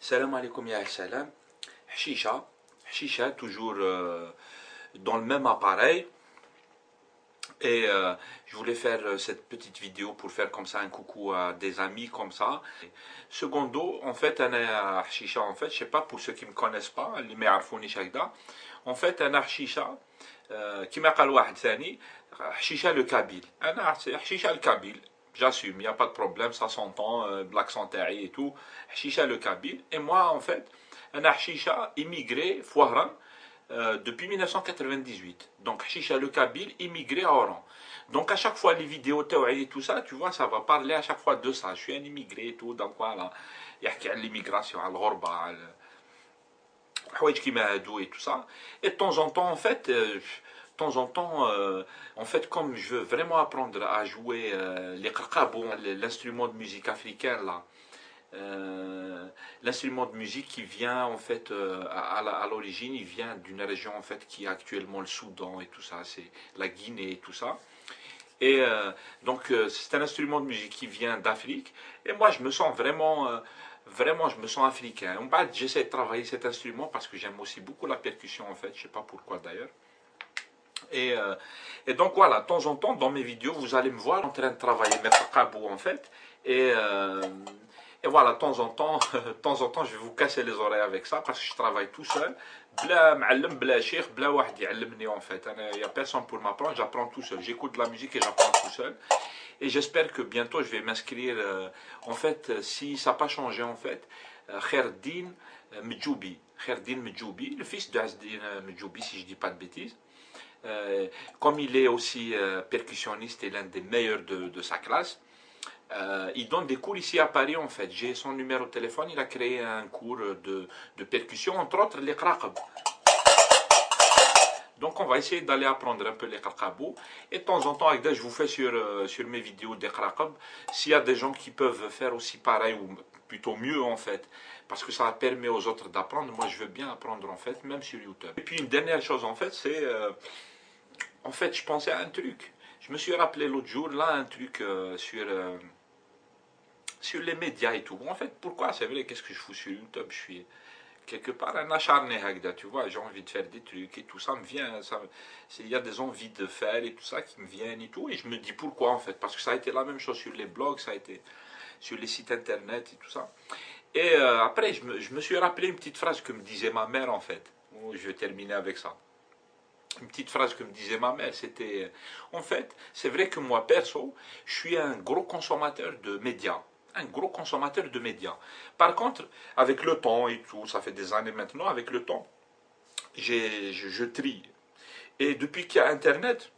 Salam alaikum ya salam. Chicha, chicha toujours dans le même appareil. Et je voulais faire cette petite vidéo pour faire comme ça un coucou à des amis comme ça. Secondo, en fait, un chicha, en fait, je sais pas pour ceux qui me connaissent pas, اللي ما يعرفونيش هكذا. En fait, un chicha كما قال واحد ثاني حشيشة le kabyle. أنا حشيشة الكابيل. J'assume, il n'y a pas de problème, ça s'entend, l'accent taillé et tout. Chicha le Kabyle. Et moi, en fait, un chicha immigré, Foiran, depuis 1998. Donc, chicha le Kabyle, immigré à Oran. Donc, à chaque fois, les vidéos et tout ça, tu vois, ça va parler à chaque fois de ça. Je suis un immigré et tout, donc voilà. Il y a l'immigration, al-ghorba, الحوايج كيما هادو et tout ça. Et de temps en temps, en fait, temps en temps, en fait, comme je veux vraiment apprendre à jouer les qarqabo, l'instrument de musique africain là, l'instrument de musique qui vient en fait à l'origine, il vient d'une région en fait qui est actuellement le Soudan et tout ça, c'est la Guinée et tout ça. Et donc c'est un instrument de musique qui vient d'Afrique. Et moi je me sens vraiment, je me sens africain. En bas, j'essaie de travailler cet instrument parce que j'aime aussi beaucoup la percussion en fait. Je sais pas pourquoi d'ailleurs. Et, et donc voilà, de temps en temps dans mes vidéos, vous allez me voir en train de travailler mes qabou en fait. Et voilà, de temps en temps, je vais vous casser les oreilles avec ça parce que je travaille tout seul. بلا معلم بلا شيخ بلا واحد يعلمني en fait. Il y a personne pour m'apprendre, j'apprends tout seul. J'écoute de la musique et j'apprends tout seul. Et j'espère que bientôt je vais m'inscrire. En fait, si ça n'a pas changé en fait, Kherdin Medjoubi. Kherdin Medjoubi, le fils d'Azdin Medjoubi, si je ne dis pas de bêtises. Comme il est aussi percussionniste et l'un des meilleurs de sa classe, il donne des cours ici à Paris en fait. J'ai son numéro de téléphone, il a créé un cours de percussion, entre autres les qarqab. Donc on va essayer d'aller apprendre un peu les qarqabou. Et de temps en temps, je vous fais sur mes vidéos des qarqab, s'il y a des gens qui peuvent faire aussi pareil, ou plutôt mieux en fait, parce que ça permet aux autres d'apprendre. Moi je veux bien apprendre en fait, même sur YouTube. Et puis une dernière chose en fait, c'est, en fait je pensais à un truc. Je me suis rappelé l'autre jour, là, un truc sur les médias et tout. Bon, en fait, pourquoi? C'est vrai, qu'est-ce que je fous sur YouTube? Je suis quelque part un acharné, tu vois, j'ai envie de faire des trucs et tout ça me vient, il y a des envies de faire et tout ça qui me viennent et tout, et je me dis pourquoi en fait, parce que ça a été la même chose sur les blogs, ça a été sur les sites internet et tout ça. Et après, je me suis rappelé une petite phrase que me disait ma mère en fait. Oh, je vais terminer avec ça. Une petite phrase que me disait ma mère, c'était, en fait, c'est vrai que moi perso, je suis un gros consommateur de médias. Un gros consommateur de médias. Par contre, avec le temps et tout, ça fait des années maintenant, avec le temps, je trie. Et depuis qu'il y a Internet,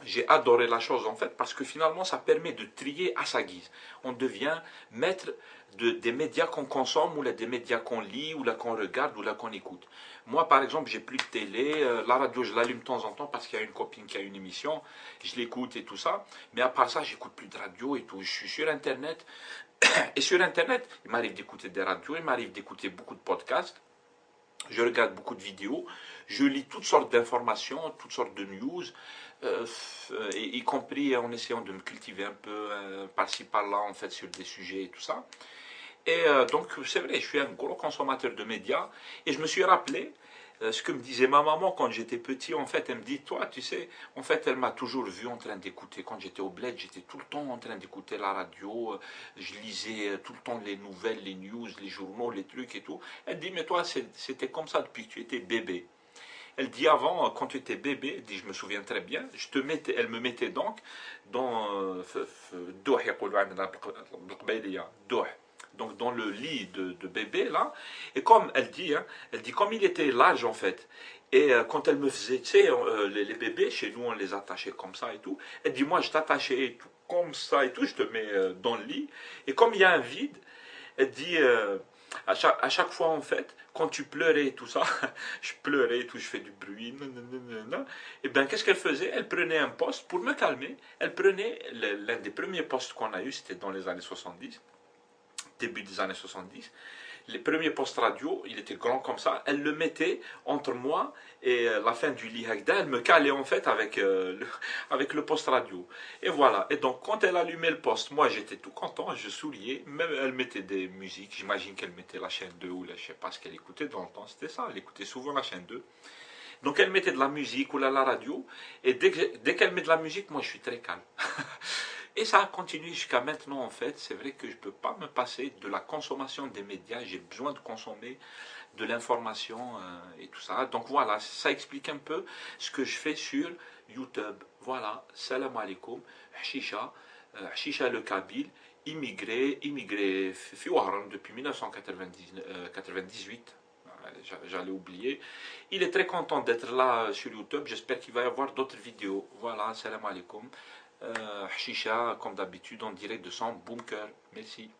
j'ai adoré la chose en fait, parce que finalement ça permet de trier à sa guise. On devient maître des médias qu'on consomme, ou là, des médias qu'on lit, ou là qu'on regarde, ou là qu'on écoute. Moi par exemple, j'ai plus de télé, la radio je l'allume de temps en temps parce qu'il y a une copine qui a une émission, je l'écoute et tout ça, mais à part ça j'écoute plus de radio et tout, je suis sur Internet. Et sur Internet, il m'arrive d'écouter des radios, il m'arrive d'écouter beaucoup de podcasts, je regarde beaucoup de vidéos, je lis toutes sortes d'informations, toutes sortes de news, y compris en essayant de me cultiver un peu par-ci par-là en fait sur des sujets et tout ça. Et donc c'est vrai, je suis un gros consommateur de médias, et je me suis rappelé ce que me disait ma maman quand j'étais petit. En fait, elle me dit, toi, tu sais, en fait, elle m'a toujours vu en train d'écouter. Quand j'étais au bled, j'étais tout le temps en train d'écouter la radio. Je lisais tout le temps les nouvelles, les news, les journaux, les trucs et tout. Elle dit, mais toi, c'était comme ça depuis que tu étais bébé. Elle dit, avant, quand tu étais bébé, elle dit, je me souviens très bien, elle me mettait donc dans donc dans le lit de bébé là, et comme elle dit comme il était large en fait, et quand elle me faisait, tu sais, les bébés chez nous on les attachait comme ça et tout, elle dit moi je t'attachais et tout, comme ça et tout, je te mets dans le lit, et comme il y a un vide, elle dit à chaque fois en fait, quand tu pleurais et tout ça, je pleurais et tout, je fais du bruit, nanana, et bien qu'est-ce qu'elle faisait? Elle prenait un poste pour me calmer, elle prenait l'un des premiers postes qu'on a eu, c'était dans les années 70, début des années 70, les premiers postes radio, il était grand comme ça, elle le mettait entre moi et la fin du lit Hagda, elle me calait en fait avec le poste radio. Et voilà, et donc quand elle allumait le poste, moi j'étais tout content, je souriais, même elle mettait des musiques, j'imagine qu'elle mettait la chaîne 2 ou je sais pas ce qu'elle écoutait dans le temps, c'était ça, elle écoutait souvent la chaîne 2. Donc elle mettait de la musique ou la radio, et dès qu'elle met de la musique, moi je suis très calme. Et ça a continué jusqu'à maintenant en fait. C'est vrai que je ne peux pas me passer de la consommation des médias. J'ai besoin de consommer de l'information et tout ça. Donc voilà, ça explique un peu ce que je fais sur YouTube. Voilà, salam alaikum, Hashisha, Hashisha le Kabyle, immigré Fiouaran depuis 1998. J'allais oublier. Il est très content d'être là sur YouTube. J'espère qu'il va y avoir d'autres vidéos. Voilà, salam alaikum. Hashisha, comme d'habitude, en direct de son bunker. Merci.